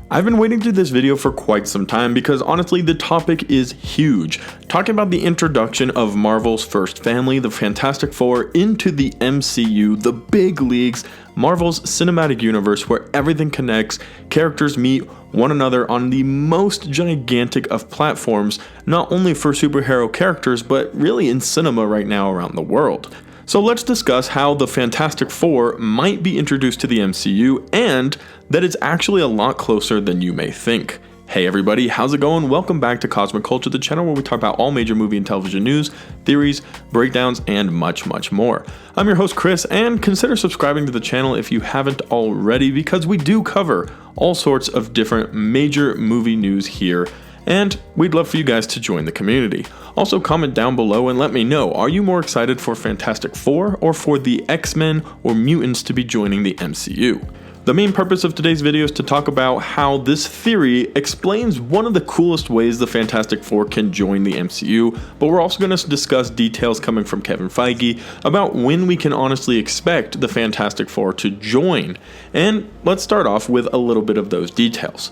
I've been waiting to do this video for quite some time because honestly the topic is huge. Talking about the introduction of Marvel's first family, the Fantastic Four, into the MCU, the big leagues, Marvel's cinematic universe where everything connects, characters meet one another on the most gigantic of platforms, not only for superhero characters but really in cinema right now around the world. So let's discuss how the Fantastic Four might be introduced to the MCU and that it's actually a lot closer than you may think. Hey everybody, how's it going? Welcome back to Cosmic Culture, the channel where we talk about all major movie and television news, theories, breakdowns, and much more. I'm your host Chris, and consider subscribing to the channel if you haven't already because we do cover all sorts of different major movie news here, and we'd love for you guys to join the community. Also comment down below and let me know, are you more excited for Fantastic Four or for the X-Men or mutants to be joining the MCU? The main purpose of today's video is to talk about how this theory explains one of the coolest ways the Fantastic Four can join the MCU, but we're also going to discuss details coming from Kevin Feige about when we can honestly expect the Fantastic Four to join. And let's start off with a little bit of those details.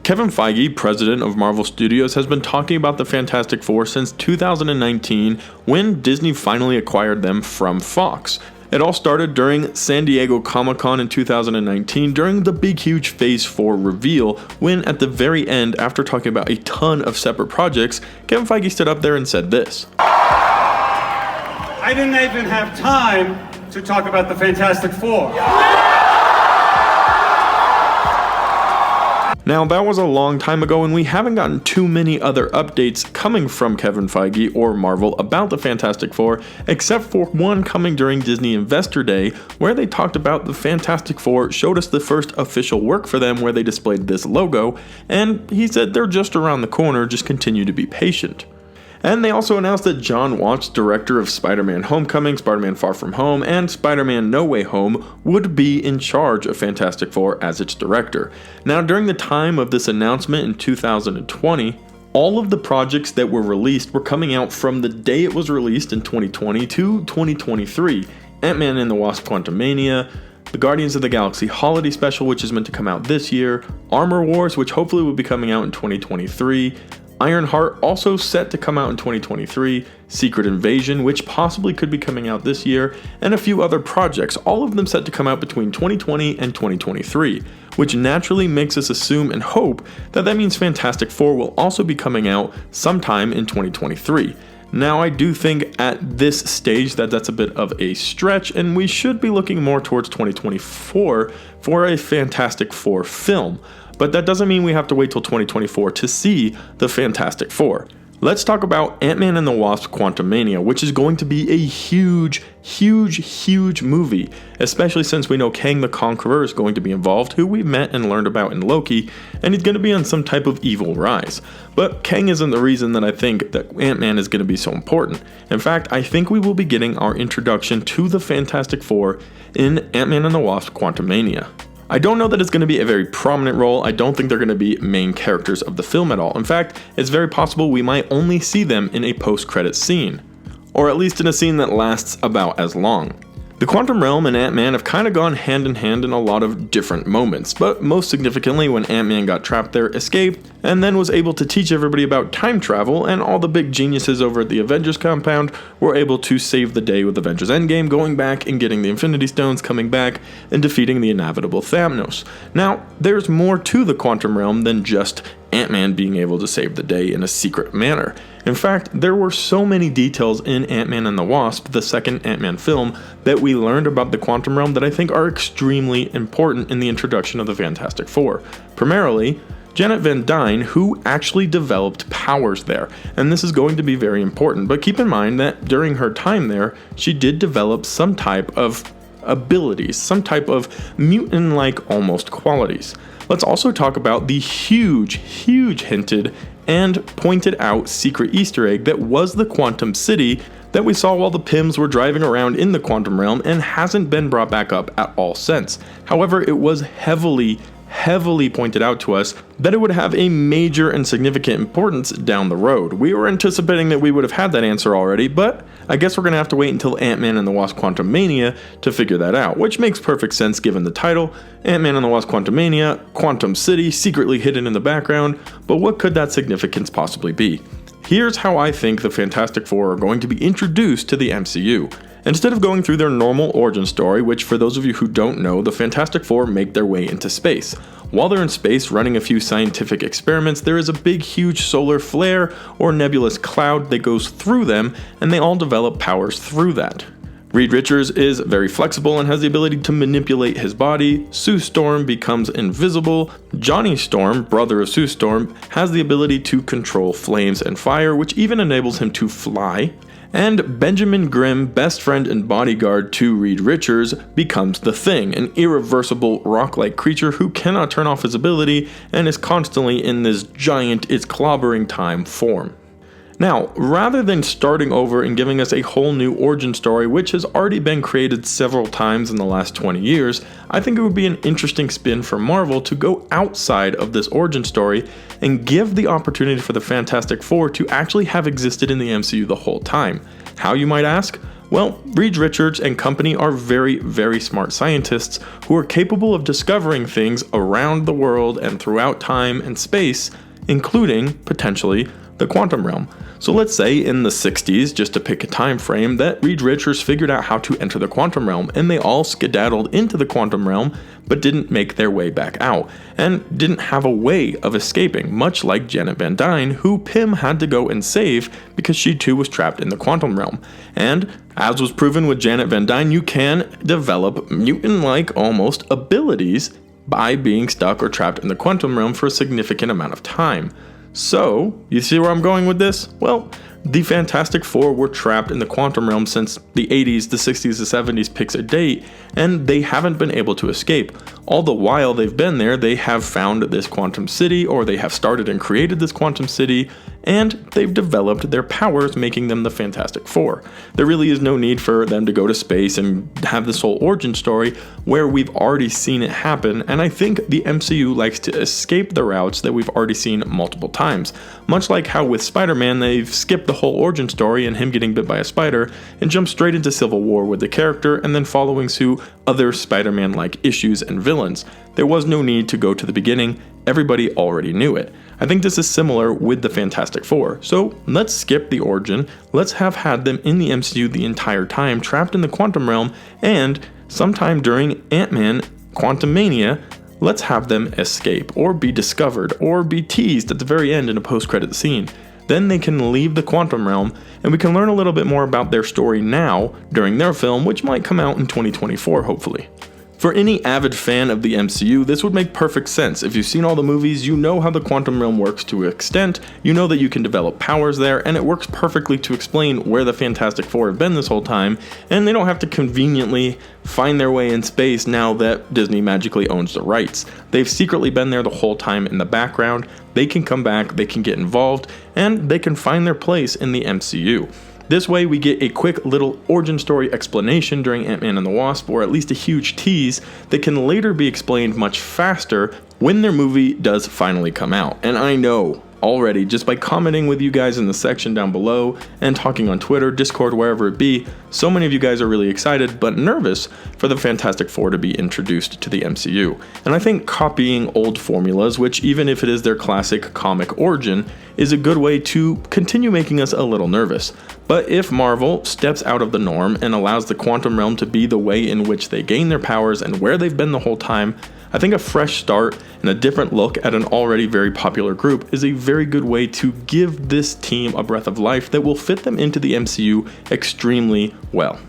Kevin Feige, president of Marvel Studios, has been talking about the Fantastic Four since 2019 when Disney finally acquired them from Fox. It all started during San Diego Comic-Con in 2019 during the big huge Phase 4 reveal when at the very end, after talking about a ton of separate projects, Kevin Feige stood up there and said this. I didn't even have time to talk about the Fantastic Four. Now that was a long time ago and we haven't gotten too many other updates coming from Kevin Feige or Marvel about the Fantastic Four, except for one coming during Disney Investor Day where they talked about the Fantastic Four, showed us the first official work for them where they displayed this logo, and he said they're just around the corner, just continue to be patient. And they also announced that Jon Watts, director of Spider-Man Homecoming, Spider-Man Far From Home, and Spider-Man No Way Home, would be in charge of Fantastic Four as its director. Now, during the time of this announcement in 2020, all of the projects that were released were coming out from the day it was released in 2020 to 2023. Ant-Man and the Wasp: Quantumania, the Guardians of the Galaxy Holiday Special, which is meant to come out this year, Armor Wars, which hopefully will be coming out in 2023, Ironheart, also set to come out in 2023, Secret Invasion, which possibly could be coming out this year, and a few other projects, all of them set to come out between 2020 and 2023, which naturally makes us assume and hope that means Fantastic Four will also be coming out sometime in 2023. Now I do think at this stage that that's a bit of a stretch and we should be looking more towards 2024 for a Fantastic Four film. But that doesn't mean we have to wait till 2024 to see the Fantastic Four. Let's talk about Ant-Man and the Wasp: Quantumania, which is going to be a huge movie, especially since we know Kang the Conqueror is going to be involved, who we've met and learned about in Loki, and he's going to be on some type of evil rise. But Kang isn't the reason that I think that Ant-Man is going to be so important. In fact, I think we will be getting our introduction to the Fantastic Four in Ant-Man and the Wasp: Quantumania. I don't know that it's going to be a very prominent role. I don't think they're going to be main characters of the film at all. In fact, it's very possible we might only see them in a post-credits scene, or at least in a scene that lasts about as long. The Quantum Realm and Ant-Man have kind of gone hand in hand in a lot of different moments, but most significantly when Ant-Man got trapped there, escaped, and then was able to teach everybody about time travel, and all the big geniuses over at the Avengers compound were able to save the day with Avengers Endgame, going back and getting the Infinity Stones, coming back and defeating the inevitable Thanos. Now, there's more to the Quantum Realm than just Ant-Man being able to save the day in a secret manner. In fact, there were so many details in Ant-Man and the Wasp, the second Ant-Man film, that we learned about the Quantum Realm that I think are extremely important in the introduction of the Fantastic Four. Primarily, Janet Van Dyne, who actually developed powers there, and this is going to be very important, but keep in mind that during her time there, she did develop some type of abilities, some type of mutant-like almost qualities. Let's also talk about the huge hinted and pointed out secret Easter egg that was the Quantum City that we saw while the Pyms were driving around in the Quantum Realm and hasn't been brought back up at all since. However, it was heavily heavily pointed out to us that it would have a major and significant importance down the road. We were anticipating that we would have had that answer already, but I guess we're going to have to wait until Ant-Man and the Wasp: Quantumania to figure that out, which makes perfect sense given the title, Ant-Man and the Wasp: Quantumania, Quantum City secretly hidden in the background, but what could that significance possibly be? Here's how I think the Fantastic Four are going to be introduced to the MCU. Instead of going through their normal origin story, which for those of you who don't know, the Fantastic Four make their way into space. While they're in space running a few scientific experiments, there is a big huge solar flare or nebulous cloud that goes through them, and they all develop powers through that. Reed Richards is very flexible and has the ability to manipulate his body. Sue Storm becomes invisible. Johnny Storm, brother of Sue Storm, has the ability to control flames and fire, which even enables him to fly. And Benjamin Grimm, best friend and bodyguard to Reed Richards, becomes the Thing, an irreversible rock-like creature who cannot turn off his ability and is constantly in this giant it's clobbering time form. Now, rather than starting over and giving us a whole new origin story which has already been created several times in the last 20 years, I think it would be an interesting spin for Marvel to go outside of this origin story and give the opportunity for the Fantastic Four to actually have existed in the MCU the whole time. How, you might ask? Well, Reed Richards and company are very, very smart scientists who are capable of discovering things around the world and throughout time and space, including, potentially, the quantum realm. So let's say in the 60s, just to pick a time frame, that Reed Richards figured out how to enter the quantum realm, and they all skedaddled into the quantum realm but didn't make their way back out, and didn't have a way of escaping, much like Janet Van Dyne, who Pym had to go and save because she too was trapped in the quantum realm. And as was proven with Janet Van Dyne, you can develop mutant-like almost abilities by being stuck or trapped in the quantum realm for a significant amount of time. So, you see where I'm going with this? Well, the Fantastic Four were trapped in the quantum realm since the 80s, the 60s, the 70s picks a date, and they haven't been able to escape. All the while they've been there, they have found this quantum city, or they have started and created this quantum city, and they've developed their powers, making them the Fantastic Four. There really is no need for them to go to space and have this whole origin story where we've already seen it happen, and I think the MCU likes to escape the routes that we've already seen multiple times. Much like how with Spider-Man, they've skipped the whole origin story and him getting bit by a spider and jumped straight into Civil War with the character and then following suit other Spider-Man-like issues and villains. There was no need to go to the beginning, everybody already knew it. I think this is similar with the Fantastic Four, so let's skip the origin, let's have had them in the MCU the entire time, trapped in the quantum realm, and sometime during Ant-Man Quantumania, let's have them escape, or be discovered, or be teased at the very end in a post-credit scene. Then they can leave the quantum realm, and we can learn a little bit more about their story now during their film, which might come out in 2024, hopefully. For any avid fan of the MCU, this would make perfect sense. If you've seen all the movies, you know how the quantum realm works to an extent, you know that you can develop powers there, and it works perfectly to explain where the Fantastic Four have been this whole time, and they don't have to conveniently find their way in space now that Disney magically owns the rights. They've secretly been there the whole time in the background, they can come back, they can get involved, and they can find their place in the MCU. This way we get a quick little origin story explanation during Ant-Man and the Wasp, or at least a huge tease that can later be explained much faster when their movie does finally come out. And I know already, just by commenting with you guys in the section down below and talking on Twitter, Discord, wherever it be, so many of you guys are really excited but nervous for the Fantastic Four to be introduced to the MCU. And I think copying old formulas, which even if it is their classic comic origin, is a good way to continue making us a little nervous. But if Marvel steps out of the norm and allows the quantum realm to be the way in which they gain their powers and where they've been the whole time, I think a fresh start and a different look at an already very popular group is a very good way to give this team a breath of life that will fit them into the MCU extremely well.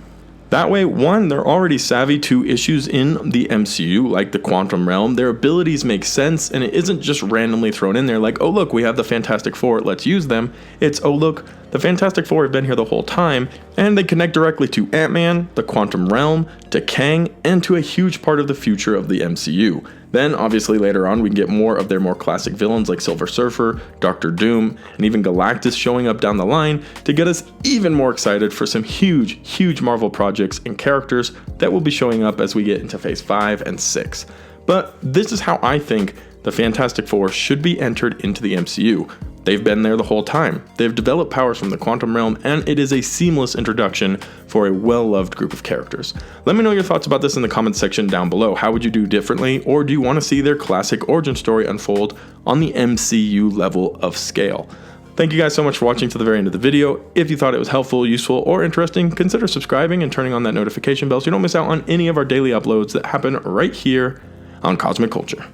That way, one, they're already savvy to issues in the MCU, like the quantum realm, their abilities make sense, and it isn't just randomly thrown in there like, oh look, we have the Fantastic Four, let's use them. It's, oh look, the Fantastic Four have been here the whole time, and they connect directly to Ant-Man, the quantum realm, to Kang, and to a huge part of the future of the MCU. Then, obviously, later on, we can get more of their more classic villains like Silver Surfer, Doctor Doom, and even Galactus showing up down the line to get us even more excited for some huge, huge Marvel projects and characters that will be showing up as we get into Phase 5 and 6. But this is how I think the Fantastic Four should be entered into the MCU. They've been there the whole time. They've developed powers from the quantum realm, and it is a seamless introduction for a well-loved group of characters. Let me know your thoughts about this in the comments section down below. How would you do differently, or do you want to see their classic origin story unfold on the MCU level of scale? Thank you guys so much for watching to the very end of the video. If you thought it was helpful, useful, or interesting, consider subscribing and turning on that notification bell so you don't miss out on any of our daily uploads that happen right here on Cosmic Culture.